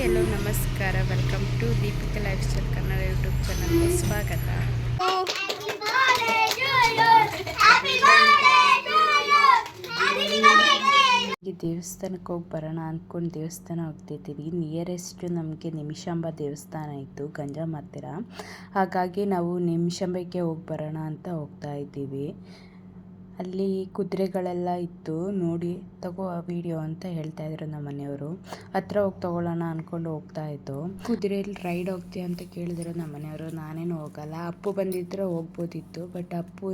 Hi ಎಲ್ಲೋ ನಮಸ್ಕಾರ, welcome to Deepika life style Kannada YouTube ಚಾನಲ್ಗೆ ಸ್ವಾಗತ. ಈ ದೇವಸ್ಥಾನಕ್ಕೆ ಹೋಗಿ ಬರೋಣ ಅಂದ್ಕೊಂಡು ದೇವಸ್ಥಾನ ಹೋಗ್ತಿದ್ದೀವಿ. ನಿಯರೆಸ್ಟ್ ನಮಗೆ ನಿಮಿಷಾಂಬ ದೇವಸ್ಥಾನ ಇತ್ತು ಗಂಜಾಂ ಹತ್ತಿರ. ಹಾಗಾಗಿ ನಾವು ನಿಮಿಷಾಂಬಕ್ಕೆ ಹೋಗಿ ಬರೋಣ ಅಂತ ಹೋಗ್ತಾ ಇದ್ದೀವಿ. ಅಲ್ಲಿ ಕುದುರೆಗಳೆಲ್ಲ ಇತ್ತು, ನೋಡಿ ತಗೋ ಆ ವಿಡಿಯೋ ಅಂತ ಹೇಳ್ತಾ ಇದ್ರು ನಮ್ಮ ಮನೆಯವರು. ಹತ್ರ ಹೋಗಿ ತಗೊಳ್ಳೋಣ ಅಂದ್ಕೊಂಡು ಹೋಗ್ತಾ ಇತ್ತು. ಕುದುರೆಯಲ್ಲಿ ರೈಡ್ ಹೋಗ್ತೀಯ ಅಂತ ಕೇಳಿದ್ರು ನಮ್ಮ ಮನೆಯವರು. ನಾನೇನು ಹೋಗಲ್ಲ, ಅಪ್ಪು ಬಂದಿದ್ರೆ ಹೋಗ್ಬೋದಿತ್ತು. ಬಟ್ ಅಪ್ಪು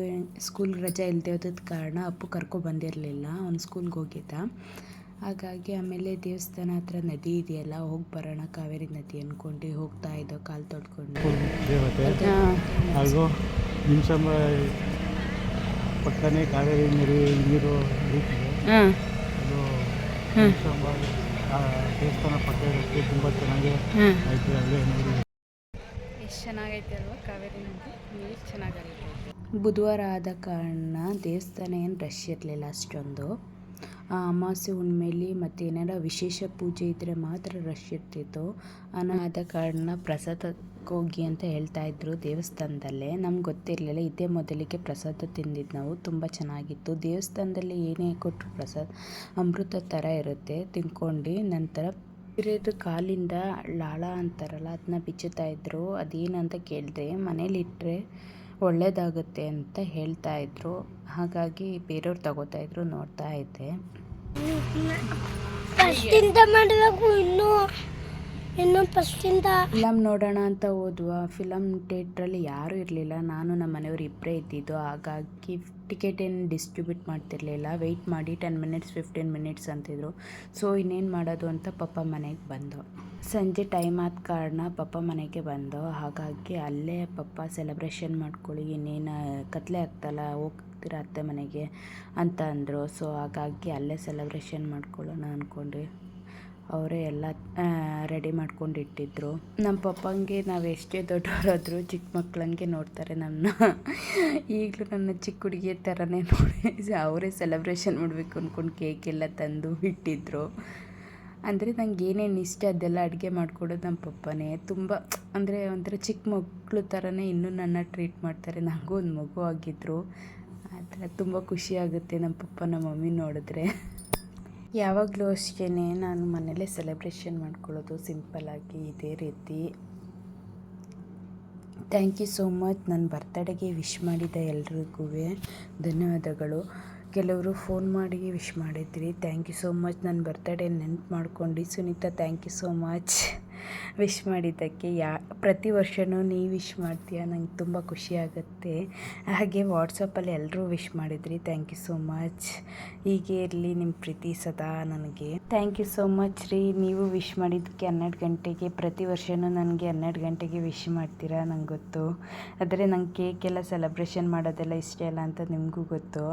ಸ್ಕೂಲ್ ರಜೆ ಇಲ್ಲದೆ ಹೋದ ಕಾರಣ ಅಪ್ಪು ಕರ್ಕೊ ಬಂದಿರಲಿಲ್ಲ, ಅವ್ನು ಸ್ಕೂಲ್ಗೆ ಹೋಗಿದ್ದ. ಹಾಗಾಗಿ ಆಮೇಲೆ ದೇವಸ್ಥಾನ ಹತ್ರ ನದಿ ಇದೆಯಲ್ಲ, ಹೋಗಿ ಬರೋಣ ಕಾವೇರಿ ನದಿ ಅಂದ್ಕೊಂಡು ಹೋಗ್ತಾ ಇದ್ದೋ ಕಾಲು ತೊಡ್ಕೊಂಡು. ಪಕ್ಕನೇ ಕಾವೇರಿ ನೀರು ಹರಿಯುತ್ತಿದೆ. ಅದು ದೇವಸ್ಥಾನ ಪಕ್ಕ ಇರುತ್ತೆ, ತುಂಬ ಚೆನ್ನಾಗಿ ಐತೆ. ಅಲ್ಲೇ ನೋಡಿ ಎಷ್ಟು ಚೆನ್ನಾಗೈತೆ ಅಲ್ವಾ ಕಾವೇರಿ ನದಿ, ನೀರು ಚೆನ್ನಾಗೈತೆ. ಬುಧವಾರ ಆದ ಕಾರಣ ದೇವಸ್ಥಾನ ಏನು ರಶ್ ಇರಲಿಲ್ಲ ಅಷ್ಟೊಂದು. ಅಮಾವಾಸ್ಯೆ ಹುಣ್ಣಿಮೆಲಿ ಮತ್ತು ಏನಾರ ವಿಶೇಷ ಪೂಜೆ ಇದ್ದರೆ ಮಾತ್ರ ರಶ್ ಇರ್ತಿತ್ತು. ಆದ ಕಾರಣ ಪ್ರಸಾದಕ್ಕೆ ಹೋಗಿ ಅಂತ ಹೇಳ್ತಾ ಇದ್ರು ದೇವಸ್ಥಾನದಲ್ಲೇ. ನಮ್ಗೆ ಗೊತ್ತಿರಲಿಲ್ಲ, ಇದೇ ಮೊದಲಿಗೆ ಪ್ರಸಾದ ತಿಂದಿದ್ದು ನಾವು. ತುಂಬ ಚೆನ್ನಾಗಿತ್ತು. ದೇವಸ್ಥಾನದಲ್ಲಿ ಏನೇ ಕೊಟ್ಟರು ಪ್ರಸಾದ ಅಮೃತ ಥರ ಇರುತ್ತೆ. ತಿನ್ಕೊಂಡು ನಂತರ ಇರೋದು ಕಾಲಿಂದ ಲಾಳ ಅಂತಾರಲ್ಲ, ಅದನ್ನ ಬಿಚ್ಚುತ್ತಾ ಇದ್ರು. ಅದೇನಂತ ಕೇಳಿದ್ರೆ ಮನೇಲಿಟ್ಟರೆ ಒಳ್ಳೇದಾಗುತ್ತೆ ಅಂತ ಹೇಳ್ತಾ ಇದ್ರು. ಹಾಗಾಗಿ ಬೇರೆಯವ್ರು ತಗೋತಾ ಇದ್ರು, ನೋಡ್ತಾ ಇದ್ದೆ. ಫಿಲಮ್ ನೋಡೋಣ ಅಂತ ಹೋದ್ವಾ. ಫಿಲಮ್ ಥಿಯೇಟ್ರಲ್ಲಿ ಯಾರೂ ಇರಲಿಲ್ಲ, ನಾನು ನಮ್ಮ ಮನೆಯವ್ರು ಇಬ್ಬರೇ ಇದ್ದಿದ್ದು. ಹಾಗಾಗಿ ಟಿಕೆಟ್ ಏನು ಡಿಸ್ಟ್ರಿಬ್ಯೂಟ್ ಮಾಡ್ತಿರ್ಲಿಲ್ಲ. ವೆಯ್ಟ್ ಮಾಡಿ 10 ಮಿನಿಟ್ಸ್ 15 ಮಿನಿಟ್ಸ್ ಅಂತಿದ್ರು. ಸೊ ಇನ್ನೇನು ಮಾಡೋದು ಅಂತ ಪಪ್ಪ ಮನೆಗೆ ಬಂದು. ಸಂಜೆ ಟೈಮ್ ಆದ ಕಾರಣ ಪಪ್ಪ ಮನೆಗೆ ಬಂದು. ಹಾಗಾಗಿ ಅಲ್ಲೇ ಪಪ್ಪ ಸೆಲೆಬ್ರೇಷನ್ ಮಾಡ್ಕೊಳ್ಳಿ, ಇನ್ನೇನು ಕತ್ಲೆ ಆಗ್ತಲ್ಲ, ಹೋಗ್ತೀರ ಅತ್ತೆ ಮನೆಗೆ ಅಂತ ಅಂದರು. ಸೊ ಹಾಗಾಗಿ ಅಲ್ಲೇ ಸೆಲೆಬ್ರೇಷನ್ ಮಾಡ್ಕೊಳ್ಳೋಣ ಅಂದ್ಕೊಂಡು ಅವರೇ ಎಲ್ಲ ರೆಡಿ ಮಾಡ್ಕೊಂಡು ಇಟ್ಟಿದ್ರು. ನಮ್ಮ ಪಪ್ಪಂಗೆ ನಾವು ಎಷ್ಟೇ ದೊಡ್ಡವರಾದರೂ ಚಿಕ್ಕ ಮಕ್ಕಳಂಗೆ ನೋಡ್ತಾರೆ ನಮ್ಮನ್ನ. ಈಗಲೂ ನನ್ನ ಚಿಕ್ಕ ಹುಡುಗಿಯ ಥರನೇ ನೋಡಿ ಅವರೇ ಸೆಲೆಬ್ರೇಷನ್ ಮಾಡಬೇಕು ಅಂದ್ಕೊಂಡು ಕೇಕ್ ಎಲ್ಲ ತಂದು ಇಟ್ಟಿದ್ರು. ಅಂದರೆ ನಂಗೆ ಏನೇನು ಇಷ್ಟ ಅದೆಲ್ಲ ಅಡುಗೆ ಮಾಡಿಕೊಡೋದು ನಮ್ಮ ಪಪ್ಪನೇ. ತುಂಬ ಅಂದರೆ ಒಂಥರ ಚಿಕ್ಕ ಮಕ್ಕಳು ಥರನೇ ಇನ್ನೂ ನನ್ನ ಟ್ರೀಟ್ ಮಾಡ್ತಾರೆ. ನನಗೂ ಒಂದು ಮಗು ಆಗಿದ್ದರು. ಆ ಥರ ತುಂಬ ಖುಷಿಯಾಗುತ್ತೆ ನಮ್ಮ ಪಪ್ಪ ನಮ್ಮ ಮಮ್ಮಿ ನೋಡಿದ್ರೆ. ಯಾವಾಗಲೂ ಅಷ್ಟೇ ನಾನು ಮನೇಲೇ ಸೆಲೆಬ್ರೇಷನ್ ಮಾಡ್ಕೊಳ್ಳೋದು ಸಿಂಪಲ್ಲಾಗಿ ಇದೇ ರೀತಿ. Thank you so much. ನನ್ನ ಬರ್ತಡೆಗೆ ವಿಶ್ ಮಾಡಿದ ಎಲ್ರಿಗೂ ಧನ್ಯವಾದಗಳು. ಕೆಲವರು ಫೋನ್ ಮಾಡಿ ವಿಶ್ ಮಾಡಿದ್ರಿ, ಥ್ಯಾಂಕ್ ಯು ಸೋ ಮಚ್. ನನ್ನ ಬರ್ತಡೇ ನೆನ್ಪು ಮಾಡ್ಕೊಂಡು Sunita, thank you so much wish ಮಾಡಿದ್ದಕ್ಕೆ. ಪ್ರತಿ ವರ್ಷವೂ ನೀವು ವಿಶ್ ಮಾಡ್ತೀಯ, ನಂಗೆ ತುಂಬ ಖುಷಿಯಾಗುತ್ತೆ. ಹಾಗೆ ವಾಟ್ಸಪ್ಪಲ್ಲಿ ಎಲ್ಲರೂ ವಿಶ್ ಮಾಡಿದ್ರಿ, ಥ್ಯಾಂಕ್ ಯು ಸೋ ಮಚ್. ಹೀಗೆ ಇರಲಿ ನಿಮ್ಮ ಪ್ರೀತಿ ಸದಾ ನನಗೆ. ಥ್ಯಾಂಕ್ ಯು ಸೋ ಮಚ್ ರೀ. ನೀವು ವಿಶ್ ಮಾಡಿದ್ದಕ್ಕೆ 12 ಗಂಟೆಗೆ, ಪ್ರತಿ ವರ್ಷವೂ ನನಗೆ 12 ಗಂಟೆಗೆ ವಿಶ್ ಮಾಡ್ತೀರಾ, ನಂಗೆ ಗೊತ್ತು. ಆದರೆ ನಂಗೆ ಕೇಕೆಲ್ಲ ಸೆಲೆಬ್ರೇಷನ್ ಮಾಡೋದೆಲ್ಲ ಇಷ್ಟ ಇಲ್ಲ ಅಂತ ನಿಮಗೂ ಗೊತ್ತು.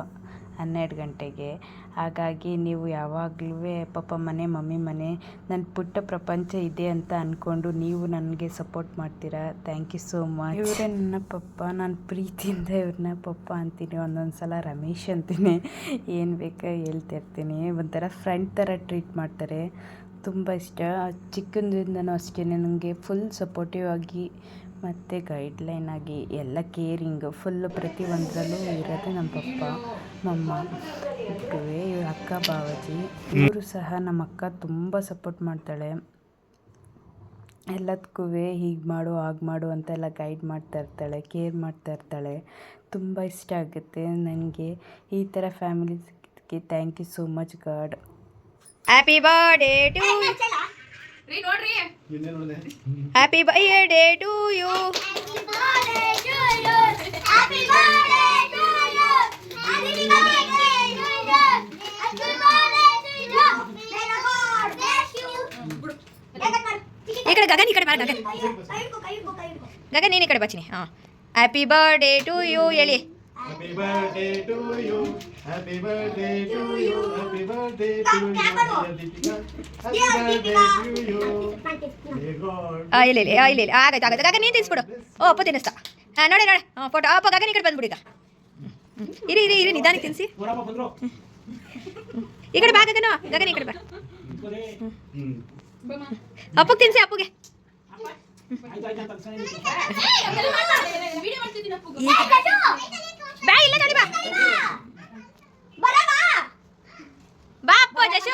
12 ಗಂಟೆಗೆ. ಹಾಗಾಗಿ ನೀವು ಯಾವಾಗಲೂ ಪಪ್ಪ ಮನೆ ಮಮ್ಮಿ ಮನೆ ನನ್ನ ಪುಟ್ಟ ಪ್ರಪಂಚ ಇದೆ ಅಂತ ಅಂದ್ಕೊಂಡು ನೀವು ನನಗೆ ಸಪೋರ್ಟ್ ಮಾಡ್ತೀರಾ, ಥ್ಯಾಂಕ್ ಯು ಸೋ ಮಚ್. ಇವರೇ ನನ್ನ ಪಪ್ಪ, ನಾನು ಪ್ರೀತಿಯಿಂದ ಇವ್ರನ್ನ ಪಪ್ಪ ಅಂತೀನಿ. ಒಂದೊಂದು ಸಲ ರಮೇಶ್ ಅಂತೀನಿ, ಏನು ಬೇಕಾ ಹೇಳ್ತಿರ್ತೀನಿ. ಒಂಥರ ಫ್ರೆಂಡ್ ಥರ ಟ್ರೀಟ್ ಮಾಡ್ತಾರೆ, ತುಂಬ ಇಷ್ಟ. ಚಿಕ್ಕಂದಿಂದನೂ ಅಷ್ಟೇ ನನಗೆ ಫುಲ್ ಸಪೋರ್ಟಿವ್ ಆಗಿ ಮತ್ತು ಗೈಡ್ಲೈನ್ ಆಗಿ ಎಲ್ಲ ಕೇರಿಂಗ್ ಫುಲ್ಲು ಪ್ರತಿಯೊಂದರಲ್ಲೂ ಇರೋದು ನಮ್ಮ ಪಪ್ಪ ಮಮ್ಮ ಇಬ್ಬರೂ. ಇವ್ರ ಅಕ್ಕ ಬಾವಾಜಿ ಇವರು ಸಹ ನಮ್ಮ ಅಕ್ಕ ತುಂಬ ಸಪೋರ್ಟ್ ಮಾಡ್ತಾಳೆ ಎಲ್ಲದಕ್ಕೂ. ಹೀಗೆ ಮಾಡು ಹಾಗೆ ಮಾಡು ಅಂತೆಲ್ಲ ಗೈಡ್ ಮಾಡ್ತಾ ಇರ್ತಾಳೆ, ಕೇರ್ ಮಾಡ್ತಾ ಇರ್ತಾಳೆ. ತುಂಬ ಇಷ್ಟ ಆಗುತ್ತೆ ನನಗೆ ಈ ಥರ ಫ್ಯಾಮಿಲಿ ಸಿಕ್ಕಿದ್ದಕ್ಕೆ. Thank you so much god. Happy birthday to Happy birthday to you. Happy birthday to you. Happy birthday to you. Happy birthday to you. Happy birthday to you. May the Lord bless you. ಈ ಕಡೆ ಬಾ ಗಗನ್. ಗಗನ್ ನೀನು ಈ ಕಡೆ ಬಚ್ಚಿನಿ. ಹಾಂ, happy birthday to you ಹೇಳಿ. Happy birthday to you. Happy birthday to you. Happy birthday to you. Happy birthday to you. May God. ಇಲ್ಲ ಆಗಾಯ್ತು. ಗಗನ್ ನೀನು ತಿನ್ಸ್ಬಿಡು. ಓ ಅಪ್ಪ ತಿನ್ನಿಸ್ತಾ. ನೋಡಿ ಫೋಟೋ. ಅಪ್ಪ ಗಗನ್ ಈ ಕಡೆ ಬಂದ್ಬಿಡಿ. ಈಗ ಇರಿ ನಿಧಾನಕ್ಕೆ ತಿನ್ನಿಸಿ. ಈ ಕಡೆ ಬಾ ಗಗನ್ ಈ ಕಡೆ ಬಾ. ಅಪ್ಪಗೆ ತಿನ್ಸಿ ಅಪ್ಪಗೆ ಬಾ ಇಲ್ಲ ನೋಡಿ ಬಾ ಬಾ ಅಪ್ಪ ಜಶು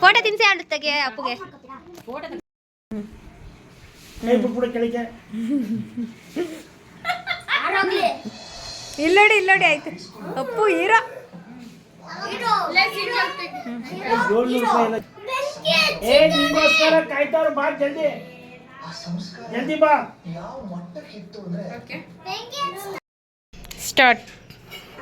ಫೋಟೋ ತಿನ್ಸಿ ಆಡುತ್ತಾಗೆ ಅಪ್ಪಗೆ ಇಲ್ಲೋಡಿ ಆಯ್ತು ಅಪ್ಪು ಹೀರೋ ಕಾಯ್ತಾವ್ರು ಬಾ ಜಲ್ದಿ ಜಲ್ದಿ ಬಾ ಸ್ಟಾರ್ಟ್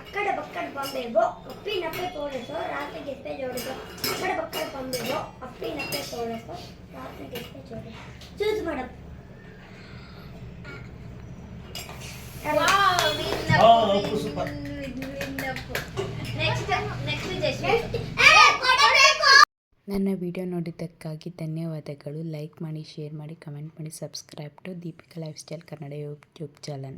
ಅಕ್ಕಡ ಬಕ್ಕಡ ಪಂಬೆಗೋ ಅಪ್ಪಿನಪ್ಪೆ ತೋರಿಸೋ ರಾತ್ರಿಗೆ ಎಷ್ಟೇ ಜೋಡಿಸೋ ಅಕ್ಕಡ ಬಕ್ಕಡ ಪಂಬೆಗೋ ಅಪ್ಪಿನಪ್ಪೆ ತೋರಿಸೋ ರಾತ್ರಿಗೆ ಎಷ್ಟೇ ಜೋಡಿಸೋ ಚೂಸ್ ಮಾಡಪ್ಪ ನನ್ನ ವಿಡಿಯೋ ನೋಡಿದ್ದಕ್ಕಾಗಿ ಧನ್ಯವಾದಗಳು. ಲೈಕ್ ಮಾಡಿ, ಶೇರ್ ಮಾಡಿ, ಕಮೆಂಟ್ ಮಾಡಿ, subscribe to Deepika life style Kannada YouTube channel.